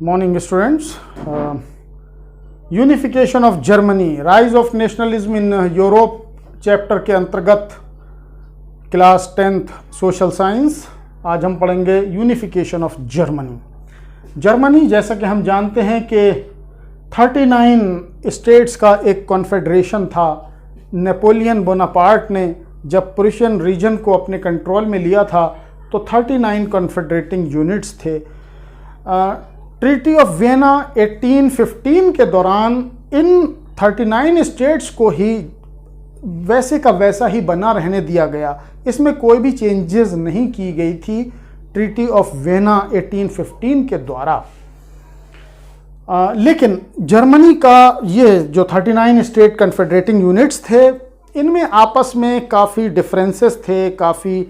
Morning students. Unification of Germany, rise of nationalism in Europe chapter के अंतर्गत class 10th social science. आज हम पढ़ेंगे यूनिफिकेशन ऑफ जर्मनी। जर्मनी जैसा कि हम जानते हैं कि 39 स्टेट्स का एक कॉन्फेडरेशन था। नेपोलियन बोनापार्ट ने जब प्रूशियन रीजन को अपने कंट्रोल में लिया था तो 39 कॉन्फेडरेटिंग यूनिट्स थे। ट्रीटी ऑफ वियना 1815 के दौरान इन 39 स्टेट्स को ही वैसे का वैसा ही बना रहने दिया गया, इसमें कोई भी चेंजेस नहीं की गई थी ट्रीटी ऑफ वियना 1815 के द्वारा। लेकिन जर्मनी का ये जो 39 स्टेट कन्फेडरेटिंग यूनिट्स थे, इनमें आपस में काफ़ी डिफरेंसेस थे, काफ़ी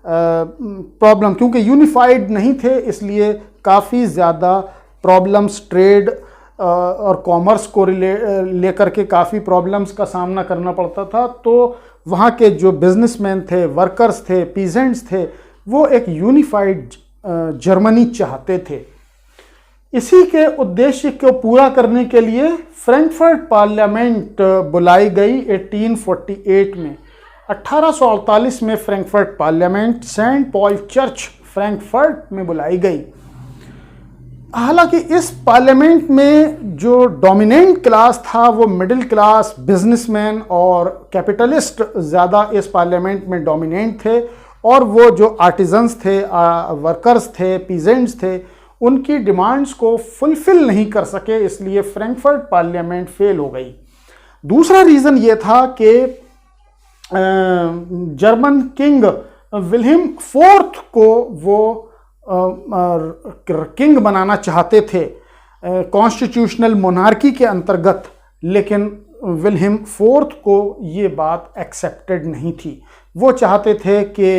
प्रॉब्लम, क्योंकि यूनिफाइड नहीं थे इसलिए काफ़ी ज़्यादा प्रॉब्लम्स ट्रेड और कॉमर्स को लेकर के काफ़ी प्रॉब्लम्स का सामना करना पड़ता था। तो वहाँ के जो बिजनेसमैन थे, वर्कर्स थे, पीजेंट्स थे, वो एक यूनिफाइड जर्मनी चाहते थे। इसी के उद्देश्य को पूरा करने के लिए फ्रैंकफर्ट पार्लियामेंट बुलाई गई 1848 में। 1848 में Frankfurt Parliament Saint Paul Church Frankfurt में बुलाई गई। हालांकि इस पार्लियामेंट में जो डोमिनेंट क्लास था वो मिडिल क्लास, बिजनेसमैन और कैपिटलिस्ट ज़्यादा इस पार्लियामेंट में डोमिनेंट थे, और वो जो आर्टिजन्स थे, वर्कर्स थे, पीजेंट्स थे, उनकी डिमांड्स को फुलफिल नहीं कर सके, इसलिए फ्रैंकफर्ट पार्लियामेंट फेल हो गई। दूसरा रीज़न ये था कि जर्मन किंग विल्हेम IV को वो किंग बनाना चाहते थे कॉन्स्टिट्यूशनल मोनार्की के अंतर्गत, लेकिन विल्हेम IV को ये बात एक्सेप्टेड नहीं थी। वो चाहते थे कि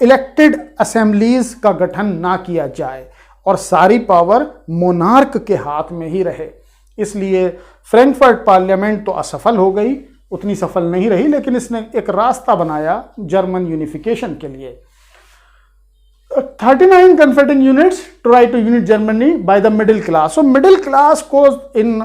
इलेक्टेड असेंबलीज का गठन ना किया जाए और सारी पावर मोनार्क के हाथ में ही रहे। इसलिए फ्रैंकफर्ट पार्लियामेंट तो असफल हो गई, उतनी सफल नहीं रही, लेकिन इसने एक रास्ता बनाया जर्मन यूनिफिकेशन के लिए। 39 confederating units try to unit Germany by the middle class. तो मिडिल क्लास को इन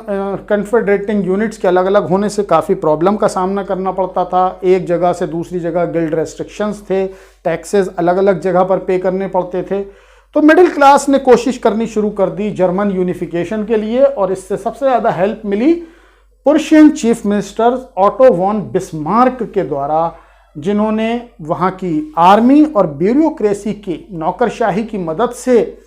कन्फेडरेटिंग यूनिट्स के अलग अलग होने से काफ़ी प्रॉब्लम का सामना करना पड़ता था। एक जगह से दूसरी जगह गिल्ड रेस्ट्रिक्शंस थे, टैक्सेस अलग अलग जगह पर पे करने पड़ते थे। तो मिडिल क्लास ने कोशिश करनी शुरू कर दी जर्मन यूनिफिकेशन के लिए, और इससे सबसे ज़्यादा हेल्प मिली Prussian chief minister Otto von Bismarck के द्वारा, जिन्होंने वहाँ की आर्मी और ब्यूरोक्रेसी की नौकरशाही की मदद से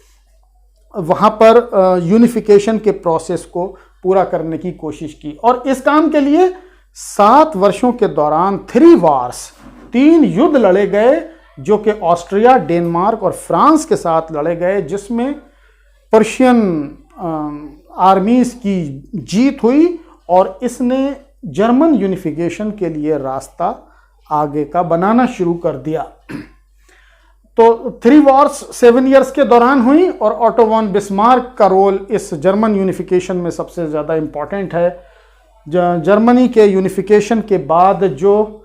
वहाँ पर यूनिफिकेशन के प्रोसेस को पूरा करने की कोशिश की। और इस काम के लिए 7 वर्षों के दौरान 3 वॉर्स, 3 युद्ध लड़े गए, जो कि ऑस्ट्रिया, डेनमार्क और फ्रांस के साथ लड़े गए, जिसमें पर्शियन आर्मीज की जीत हुई, और इसने जर्मन यूनिफिकेशन के लिए रास्ता आगे का बनाना शुरू कर दिया। तो 3 वॉर्स 7 इयर्स के दौरान हुई, और ऑटो वॉन बिस्मार्क का रोल इस जर्मन यूनिफिकेशन में सबसे ज़्यादा इम्पॉर्टेंट है। जर्मनी के यूनिफिकेशन के बाद जो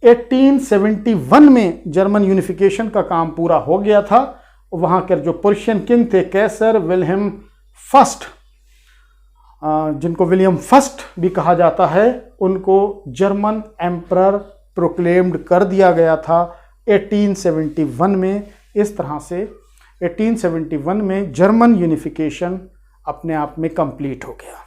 1871 में जर्मन यूनिफिकेशन का काम पूरा हो गया था, वहाँ के जो पर्शियन किंग थे कैसर विल्हेम I, जिनको विलियम फर्स्ट भी कहा जाता है, उनको जर्मन एम्परर प्रोक्लेम्ड कर दिया गया था 1871 में। इस तरह से 1871 में जर्मन यूनिफिकेशन अपने आप में कंप्लीट हो गया।